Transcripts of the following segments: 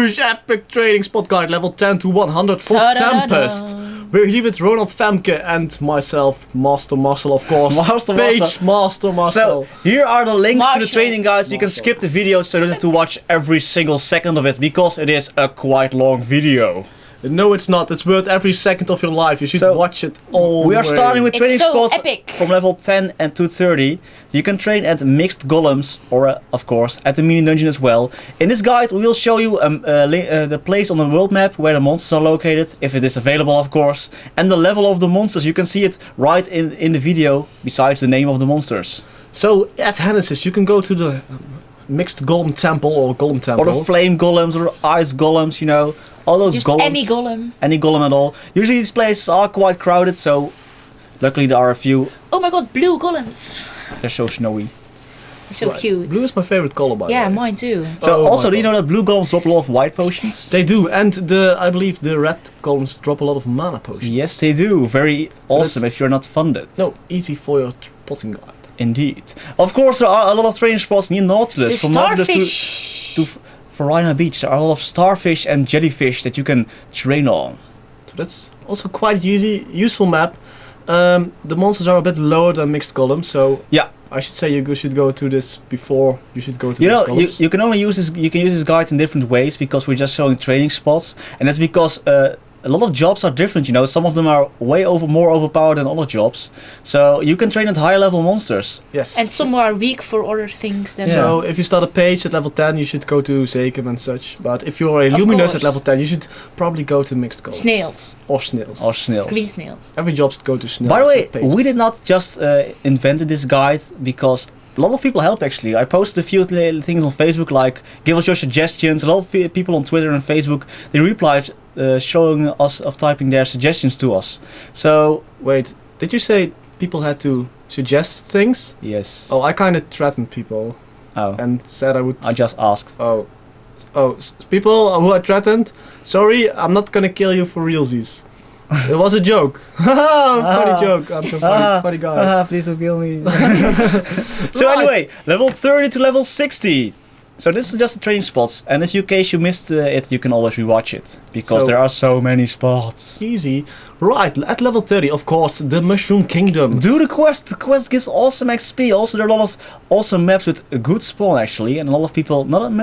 huge epic training spot guide level 10 to 100 for Tempest. We're here with Ronald Femke and myself, Master Muscle, of course. Master Muscle. So, here are the links to the training guides. You can skip the video so you don't have to watch every single second of it, because it is a quite long video. No, it's not. It's worth every second of your life. You should watch it all We are the way. starting with training spots epic. from level 10 and to 30. You can train at mixed golems, or of course at the mini dungeon as well. In this guide we will show you the place on the world map where the monsters are located, if it is available of course, and the level of the monsters. You can see it right in the video, besides the name of the monsters. So at Genesis you can go to the mixed golem temple or golem temple. Or the flame golems or ice golems, you know. All those Just golems. any golem. Any golem at all. Usually these places are quite crowded, so luckily there are a few. Oh my god, blue golems. They're so snowy. So cute. Blue is my favorite color, by the way. Yeah, mine too. So also, do you know that blue golems drop a lot of white potions? They do, and I believe the red golems drop a lot of mana potions. Yes, they do. Very awesome if you're not funded. No, easy for your potting guide. Indeed. Of course, there are a lot of training spots near Nautilus. The From Nautilus starfish. to Farina Beach, there are a lot of starfish and jellyfish that you can train on. So that's also quite useful map. The monsters are a bit lower than mixed golems, so Yeah. I should say you should go to this before you should go to You these know, golems. you can only use this. You can use this guide in different ways, because we're just showing training spots, and that's because a lot of jobs are different. You know, some of them are more overpowered than other jobs. So you can train at higher level monsters. Yes. And some are weak for other things than So if you start a page at level 10, you should go to Zekem and such. But if you're a Luminous at level 10, you should probably go to mixed golems. snails. Or snails. Or snails. Green snails. Every job should go to snails. By the way, pages. we did not just invented this guide, because a lot of people helped actually. I posted a few things on Facebook, like give us your suggestions. A lot of people on Twitter and Facebook, they replied showing us of typing their suggestions to us. So Wait, did you say people had to suggest things? yes. Oh, I kind of threatened people Oh. and said I would. I just asked. People who I threatened, sorry, I'm not gonna kill you for realsies. It was a joke. Funny joke. I'm so funny guy. Please don't kill me. So anyway, level 30 to level 60. So this is just the training spots, and in case you missed it, you can always rewatch it, because there are so many spots. Easy. Right, at level 30, of course, the Mushroom Kingdom. Do the quest. The quest gives awesome XP. Also, there are a lot of awesome maps with a good spawn actually, and a lot of people, not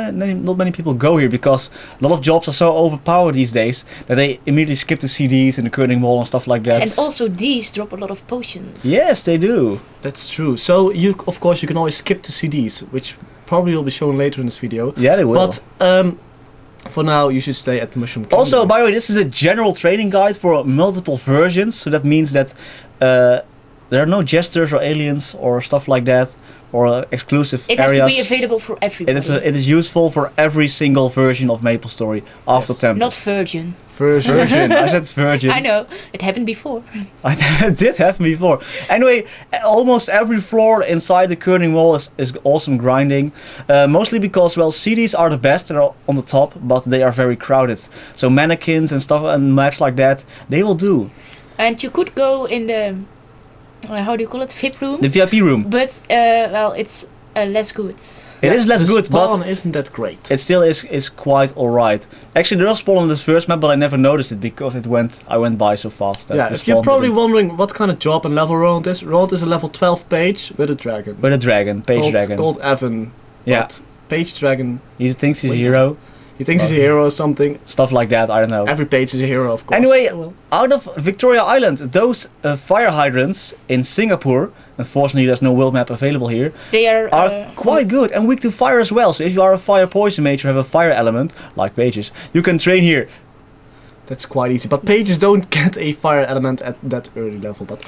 many people go here, because a lot of jobs are so overpowered these days that they immediately skip to CDs and the Curling Wall and stuff like that. And also these drop a lot of potions. Yes, they do. That's true. So of course you can always skip to CDs, which probably will be shown later in this video. Yeah, they will. But for now you should stay at Mushroom Kingdom. Also, by the way, this is a general training guide for multiple versions, so that means that there are no jesters or aliens or stuff like that, or exclusive It areas. has to be available for everybody. It is useful for every single version of MapleStory after Yes. Tempest. Not virgin. Version. I said virgin. I know. It happened before. It did happen before. Anyway, almost every floor inside the Curling Wall is awesome grinding. Mostly because, well, CDs are the best, they're on the top, but they are very crowded. So mannequins and stuff and maps like that, they will do. And you could go in the, how do you call it, VIP room? The VIP room. But, well, it's less good. It is less the good, spawn but isn't that great. it still is quite alright. Actually, there was spawn on this first map, but I never noticed it because I went by so fast. That Yeah, the if you're spawn probably didn't. wondering what kind of job and level Ronald is a level 12 page with a dragon. With a dragon, page dragon. Called Evan. Yeah. But page dragon, He thinks he's a Wait, hero. he thinks he's a hero or something. Stuff like that, I don't know. Every page is a hero, of course. Anyway, Well, out of Victoria Island, those fire hydrants in Singapore, unfortunately there's no world map available here, They are quite good and weak to fire as well. So if you are a fire poison mage or have a fire element, like pages, you can train here. that's quite easy. But pages don't get a fire element at that early level. But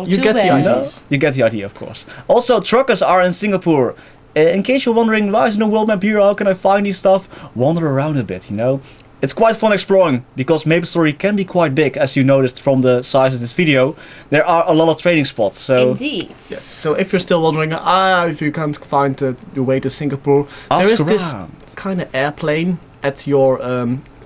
you too get the bad. idea. No, you get the idea, of course. Also, truckers are in Singapore. In case you're wondering, why is no world map here, how can I find these stuff? Wander around a bit, you know. It's quite fun exploring, because MapleStory can be quite big, as you noticed from the size of this video. There are a lot of training spots, so... Indeed. Yeah. So if you're still wondering, if you can't find the way to Singapore, Ask there is this around. kind of airplane at your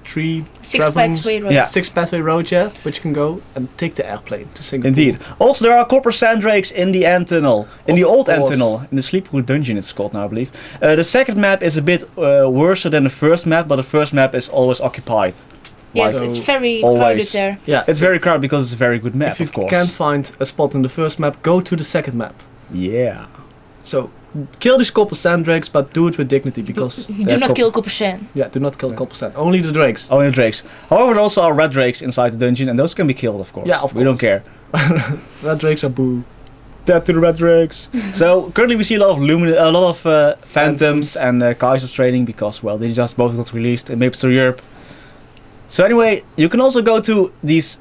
3 Six traveling- pathway road. Yeah. 6 pathway road, yeah, which you can go and take the airplane to Singapore. Indeed. Also, there are copper sandrakes in the end tunnel. In the Of old end course. tunnel. In the Sleepwood Dungeon it's called now, I believe. The second map is a bit worse than the first map, but the first map is always occupied. Yes, So it's very always. crowded there. Yeah, It's very crowded because it's a very good map, if you of course. can't find a spot in the first map, go to the second map. Yeah. So, kill these copper sandrakes, but do it with dignity, because... Do they're not kill coppersan. Yeah, do not kill Yeah. copper sand. Only the drakes. Only the drakes. However, there also are red drakes inside the dungeon, and those can be killed, of course. Yeah, of We don't course. care. Red drakes are boo. Dead to the red drakes. So currently we see a lot of phantoms Phantoms. and Kaiser's training because well they just both got released in MapleStory Europe. So anyway, you can also go to these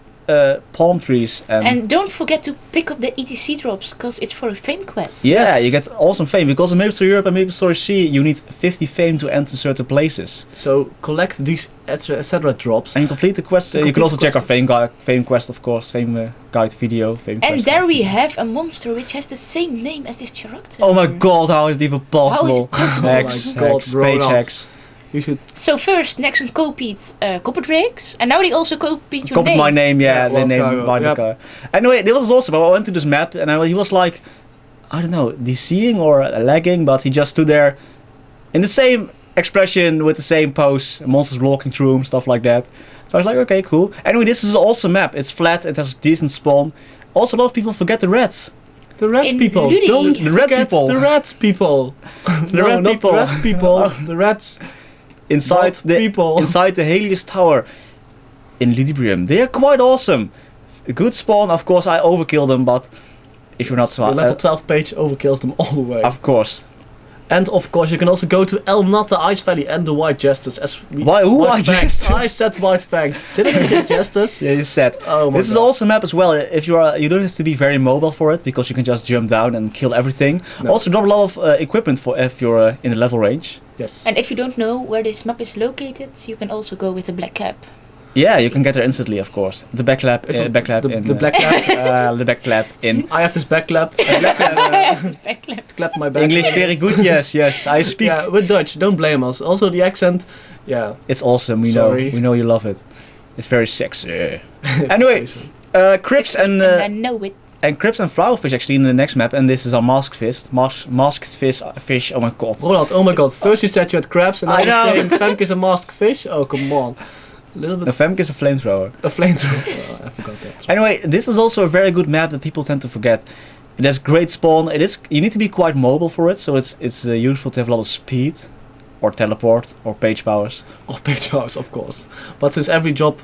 palm trees And don't forget to pick up the ETC drops, because it's for a fame quest. yeah, Yes. you get awesome fame because in MapleStory Europe and MapleStory C you need 50 fame to enter certain places. So, collect these etc. drops. And you complete the quest. You Complete can also the check our quests. fame quest, of course, fame guide video. Fame And quest there guide we video. have a monster which has the same name as this character. Oh my god, how is it even possible? possible? Hex, Oh my god, hex, bro, page not. hacks. You should... So first, Nexon copied copper drakes, and now they also copied your Copied name. my name, yeah, Yeah, the Wild name Cargo, by the yep. guy. Anyway, this was awesome. I went to this map and he was like, I don't know, DCing or lagging, but he just stood there in the same expression with the same pose, monsters walking through him, stuff like that. So I was like, okay, cool. Anyway, this is an awesome map. It's flat, it has decent spawn. Also, a lot of people forget the reds. The rats In people. Ludi. Don't The rat forget people. the rats people. The rat not people. The rat people. The rats. Inside Not the people. inside the Helios Tower in Ludibrium. They are quite awesome. A good spawn, of course. I overkill them, but if you're not The level 12 page overkills them all the way. of course. And of course, you can also go to El Nata Ice Valley and the White Jesters. As we Why? Who White are Fangs. Jesters? I said White Fangs. Didn't I say Jesters? Yeah, you said. Oh my This is god. also a map as well. If you don't have to be very mobile for it because you can just jump down and kill everything. No. Also, drop a lot of equipment for if you're in the level range. Yes. And if you don't know where this map is located, you can also go with the black cap. Yeah, you can get there instantly, of course. The back lap, It's back lap the, in the black clap. the back lap in I have this back clap. Black cap. Clap my back. English. Very good. Yes, yes. I speak. Yeah, we're Dutch. Don't blame us. Also the accent. Yeah. It's awesome. We Sorry. know. We know you love it. It's very sexy. Anyway, Crips and I know it. Crips and Flowerfish actually in the next map, and this is our masked fish. Masked fish. Oh my god. Roland, oh my god. First you said you had crabs and now I you're know. saying Femke is a masked fish? Oh, come on. A little bit The Femke is a flamethrower. a flamethrower. Oh, I forgot that. Anyway, this is also a very good map that people tend to forget. It has great spawn. It is. You need to be quite mobile for it, so it's useful to have a lot of speed, or teleport, or page powers. Oh, page powers, of course. But since every job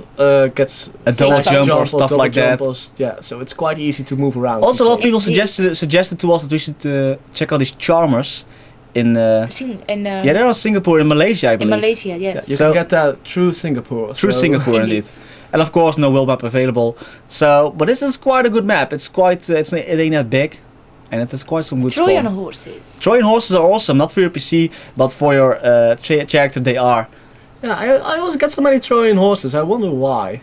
gets A double Like jump or or stuff double like that. jumpers, yeah, so it's quite easy to move around. Also, a lot of people Indeed. suggested to us that we should check out these charmers in. In Yeah, they're in Singapore, in Malaysia, I in believe. Malaysia, Yeah, yes. you So- can get that through Singapore. Through so- Singapore, Indeed. indeed. And of course, no world map available. So, but this is quite a good map. It's quite. It ain't that big, and it has quite some good Trojan spawn. horses. Trojan horses are awesome, not for your PC, but for your character they are. Yeah, I always get so many Trojan horses. I wonder why.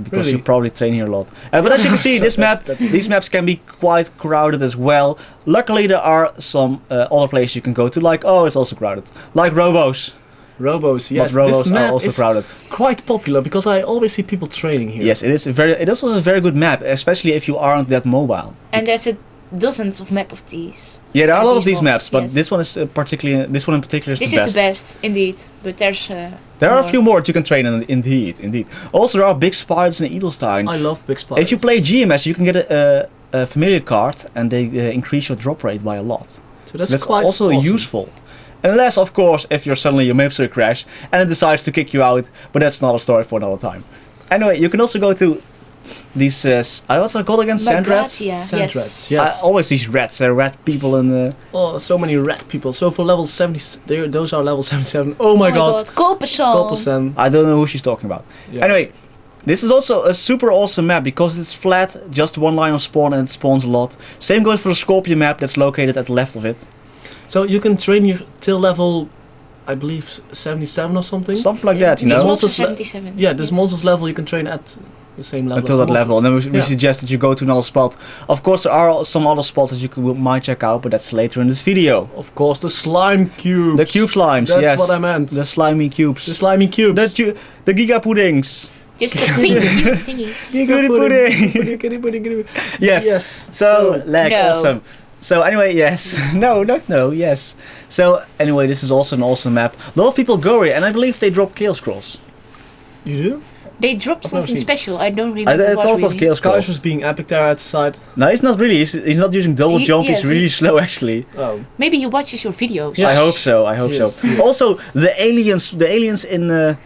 Because Really? you probably train here a lot. But as you can see, this map, That's- these maps can be quite crowded as well. Luckily, there are some other places you can go to, like, oh, it's also crowded. Like Robos. Robos, yes. But Robos this are map also is crowded. quite popular because I always see people training here. Yes, it is it is also a very good map, especially if you aren't that mobile. And there's a dozens of map of these. Yeah, there are a lot of These these maps, mobs, but yes. this one is this one in particular is This the is best. the best, indeed. But there's There are a more. few more that you can train in, indeed. Also, there are big spiders in Edelstein. I love the big spiders. If you play GMS, you can get a familiar card, and they increase your drop rate by a lot. so that's, That's quite also awesome. useful. Unless, of course, if you're suddenly your MapleStory crash and it decides to kick you out, but that's not a story for another time. Anyway, you can also go to these. What's it called again? Sand rats. Magatia, Sand yes. rats, yes. Always these rats. Rat people in the. Oh, so many rat people. So for level 70, those are level 77. Oh my god. Coppersan. Coppersan. I don't know who she's talking about. Yeah. Anyway, this is also a super awesome map because it's flat, just one line of spawn, and it spawns a lot. Same goes for the Scorpion map that's located at the left of it. So you can train your till level, I believe 77 or something. Something like Yeah, that, you this know. monster Monsters le- 77. Yeah, this yes. monsters level you can train at the same level. Until as that the level, and then monsters. we suggest that you go to another spot. Of course, there are some other spots that might check out, but that's later in this video. Of course, the slime cubes. The cube slimes, That's yes. what I meant. The slimy cubes. The slimy cubes. The giga puddings. Just the pink cute thingies. Giga pudding. pudding. Yes. Yes. So, lag, No. awesome. So anyway, yes. No, yes. So anyway, this is also an awesome map. A lot of people go here, and I believe they drop Chaos Scrolls. You do? They dropped I've never something seen. special. I don't I remember thought what it was really. Chaos Guys Scrolls. was being epic there at the side. No, he's not really. He's not using double jump. yes, He's really slow, actually. Oh. Maybe he watches your videos. Yeah. I hope so. Yes, so. yes. Also, the aliens in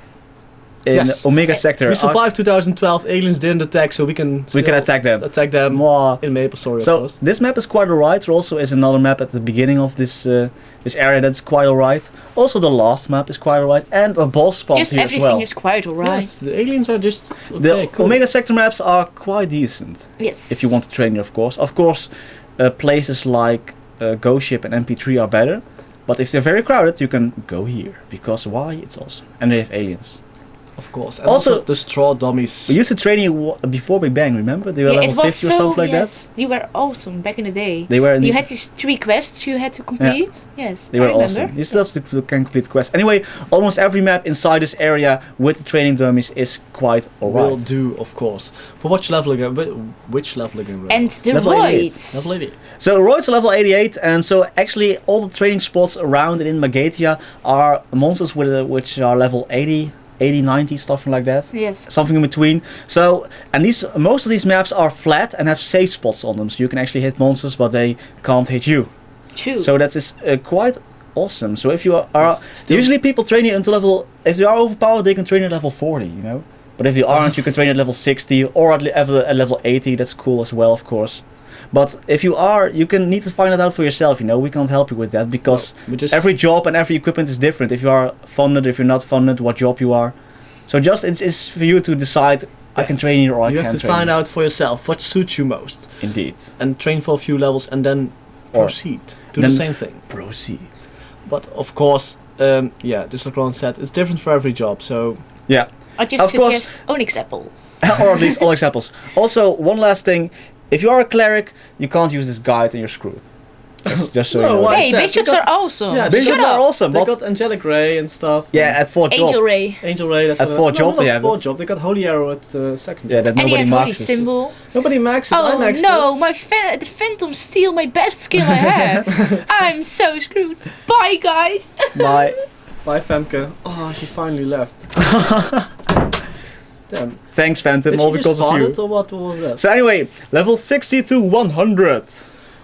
Yes. Omega Sector. We survived 2012. Aliens didn't attack, so we can. We can still attack them. Attack them Mwah. in MapleStory, of So course. this map is quite alright. There also is another map at the beginning of this this area that's quite alright. Also the last map is quite alright, and a boss spot Just here as everything well. is quite alright. Yes, the aliens are just The okay, cool. Omega Sector maps are quite decent Yes. if you want to train here, of course. Of course, places like Ghost Ship and MP3 are better, but if they're very crowded, you can go here because why? It's awesome, and they have aliens. Of course. And Also- also the straw dummies. We used to train here before Big Bang. Remember? They were Yeah, it level was 50 so or something like yes, they were awesome back in the day. that. They were. You had these 3 quests you had to complete. Yes, They were I remember. awesome. You still have to can complete the quest. Anyway, almost every map inside this area with the training dummies is quite alright. Will do, of course. For which level again? Which level again? Ray? And the Level 88. voids. level 80. So Royd's level 88, and so actually all the training spots around and in Magatia are monsters which are level 80, 80, 90, something like that. Yes. Something in between. So, and most of these maps are flat and have safe spots on them, so you can actually hit monsters, but they can't hit you. True. So that is quite awesome. So if you are Still- usually people train you until level, if they are overpowered, they can train at level 40, you know. But if you aren't, you can train at level 60 or at level 80. That's cool as well, of course. But if you are, you can need to find it out for yourself. You know, we can't help you with that because We just every job and every equipment is different. If you are funded, if you're not funded, what job you are. So just it's for you to decide. I can train here or I you can't have to train find here. out for yourself what suits you most, Indeed. and train for a few levels, and then Or proceed. Do then- the same thing. Proceed. But of course, yeah, just like Ron said, it's different for every job. So Yeah. I just Of course. suggest Onyx apples. Or at least all examples. Also, one last thing. If you are a cleric, you can't use this guide and you're screwed. Just so No, you know. why? Hey, is that? bishops They got- are awesome. Yeah, Bishops Shut are up. awesome, they but got angelic ray and stuff. yeah, at 4th job. Angel Ray. Angel ray. That's At what- fourth job not they at have fourth it. job. They got holy arrow at second. Yeah, job. that And he nobody has holy marks. symbol. Nobody maxed it. I Oh maxed no, it. my the phantoms steal my best skill I have. I'm so screwed. Bye guys. Bye. Bye, Femke. Oh, she finally left. Damn. Thanks, Phantom, Did all she because just of fart you. it, or what was that? So anyway, level 60 to 100.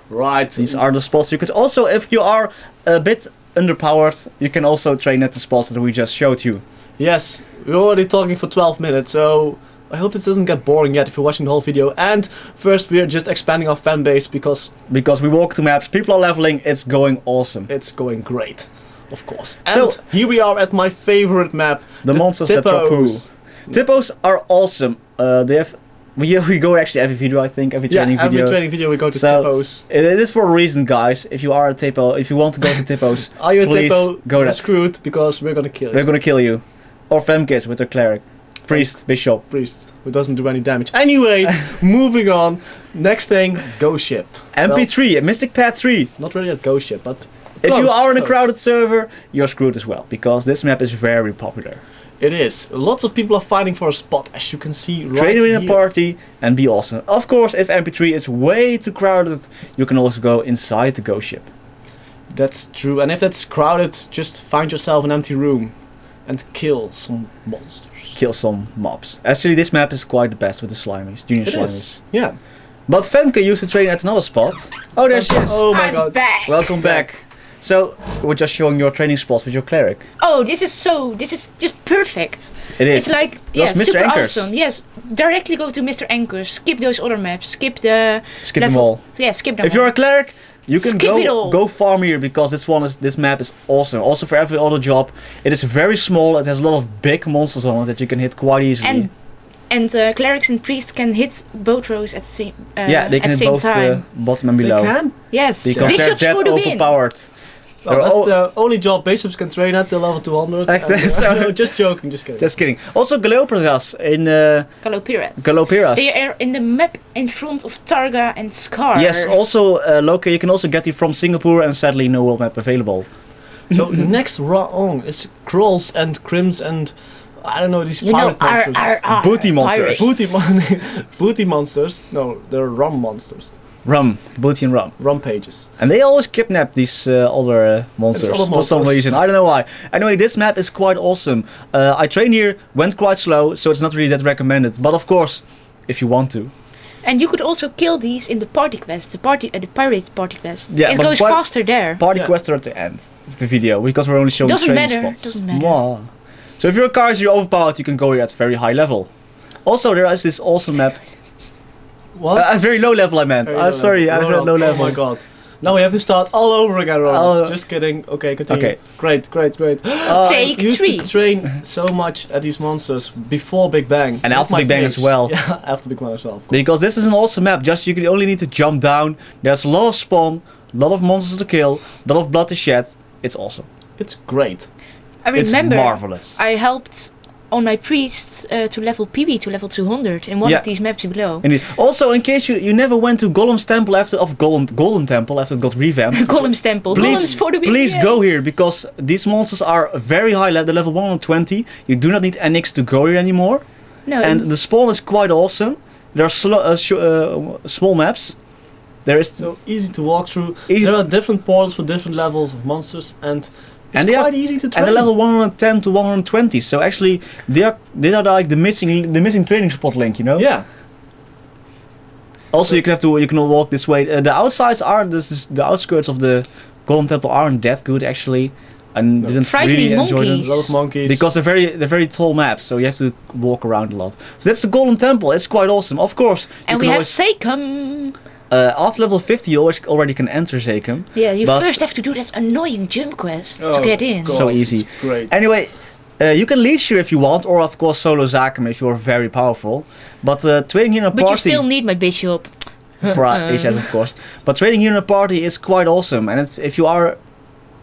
Right. These are the spots you could also, if you are a bit underpowered, you can also train at the spots that we just showed you. Yes, we're already talking for 12 minutes, so I hope this doesn't get boring yet if you're watching the whole video. And first, we're just expanding our fan base because Because we walk to maps, people are leveling, it's going awesome. it's going great, of course. So- And here we are at my favorite map, The monsters that drop poo. Tippos. Tippos are awesome. They have, we go actually every video, I think, every Yeah, training every video. training video we go to So- Tippos. It is for a reason, guys. If you are a Tippo, if you want to go to Tippos, Are you a please Tippo? go You're there. screwed because we're gonna kill They're you. gonna kill you. Or Femkis with their cleric. Priest, bishop. Priest, who doesn't do any damage. Anyway, moving on. Next thing, Ghost Ship. MP3, Mystic Path 3. Not really at Ghost Ship, but If you close, are in a close. crowded server, you're screwed as well, because this map is very popular. It is. Lots of people are fighting for a spot, as you can see right Train in a here. party and be awesome. Of course, if MP3 is way too crowded, you can also go inside the ghost ship. That's true. And if that's crowded, just find yourself an empty room and kill some monsters. Kill some mobs. Actually, this map is quite the best with the slimies, junior It slimies. is. Yeah. But Femke used to train at another spot. Oh, there she is. Oh my I'm god. back. Welcome back. So, we're just showing your training spots with your cleric. Oh, this is just perfect. It is. It's like, Those yeah, Mr. super Anchors. awesome. Yes, directly go to Mr. Anchors. Skip those other maps. Skip the Skip them level. all. Yeah, skip them. If you're all. a cleric, you can Skip it all. go farm here because this map is awesome. Also for every other job, it is very small. It has a lot of big monsters on it that you can hit quite easily. And clerics and priests can hit both rows at the same yeah, they can at hit the same both time. bottom and They below can? Yes, because they're bishops that for the win. overpowered. Well, that's the only job bishops can train at, the level 200. No, just joking, just kidding. Just kidding. Also Galapagos in Galopiras. They are in the map in front of Targa and Scar. Yes, also local. You can also get it from Singapore, and sadly no world map available. So next round is Krolls and Crims and I don't know these pirate monsters. Booty monsters. Booty monsters. No, they're rum monsters. Booty and rum. Rum pages. And they always kidnap these other monsters for some reason. I don't know why. Anyway, this map is quite awesome. I trained here, went quite slow, so it's not really that recommended. But of course, if you want to. And you could also kill these in the party quest, the pirate party quest. Yeah, it goes faster there. Party quests are at the end of the video because we're only showing training spots. Doesn't matter. Wow. So if your car is overpowered, you can go here at very high level. Also, there is this awesome map. What? At very low level, I meant. I'm sorry, I said low level. Oh my god. Now we have to start all over again, Ronald. Just kidding. Okay, continue. Okay. Great. Take I used 3. to train so much at these monsters before Big Bang. And after Big Bang as well. Yeah, after Big Bang as well, of course. Because this is an awesome map. Just you only need to jump down. There's a lot of spawn, a lot of monsters to kill, a lot of blood to shed. It's awesome. It's great. I remember it's marvelous. I helped on my priests to level PB to level 200 in one of these maps below. Indeed. Also, in case you never went to Golem's Temple Golden Temple after it got revamped. Golem's Temple. Golem's for the please go here because these monsters are very high level 120. You do not need NX to go here anymore. No. And the spawn is quite awesome. There are small maps. There is so easy to walk through. There are different portals for different levels of monsters and it's quite easy to train. And the level 110 to 120. So actually, these are like the missing training spot link, you know? Yeah. Also, you can walk this way. The outsides are the outskirts of the Golem Temple aren't that good actually. And didn't really enjoy them. A lot of monkeys. Because they're very tall maps, so you have to walk around a lot. So that's the Golden Temple. It's quite awesome, of course. And we have Sekum. After level 50, you already can enter Sekum. Yeah, you first have to do this annoying jump quest to get in. God, so easy. Great. Anyway, you can leash here if you want, or of course solo Zakum if you're very powerful. But training here in a party. But you still need my bishop. For HS, of course. But training here in a party is quite awesome, and if you are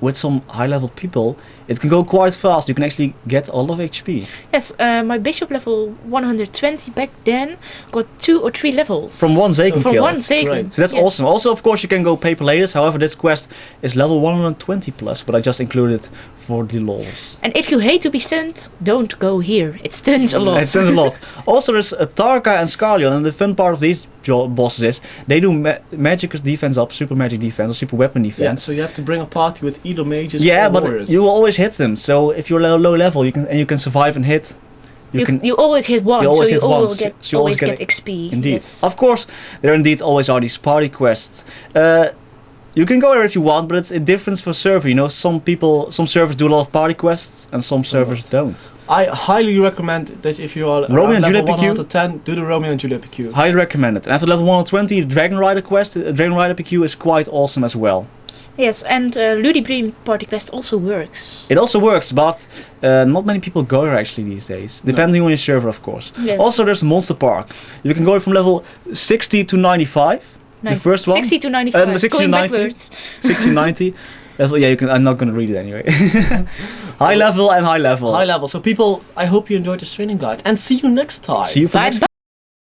with some high-level people, it can go quite fast. You can actually get a lot of HP. Yes, my bishop level 120 back then got 2 or 3 levels. From one Zakum kill. From one Zakum. So that's awesome. Also, of course, you can go paper laters. However, this quest is level 120 plus, but I just included for the lols. And if you hate to be stunned, don't go here. It stuns a lot. It stuns a lot. Also, there's Tarka and Scarlion, and the fun part of these bosses is they do magic defense up, super magic defense, or super weapon defense. Yeah, so you have to bring a party with either mages or warriors. But you will always hit them. So if you're low level, you can survive and hit. You always hit one, so you always get XP. Indeed. Yes. Of course, there indeed always are these party quests. You can go there if you want, but it's a difference for server. You know, some servers do a lot of party quests, and some servers don't. I highly recommend that if you are Romeo and level Juliet 110, do the Romeo and Juliet PQ. Highly recommend it. And after level 120, the Dragon Rider quest, the Dragon Rider PQ is quite awesome as well. Yes, and Ludibream party quest also works. It also works, but not many people go there actually these days, depending on your server, of course. Yes. Also, there's Monster Park. You can go from level 60 to 95. The first one. 60 to 95. 60 going to 90. backwards. 60 to 90. Yeah, you can. I'm not going to read it anyway. High level and high level. High level. So people, I hope you enjoyed this training guide, and see you next time. See you for next.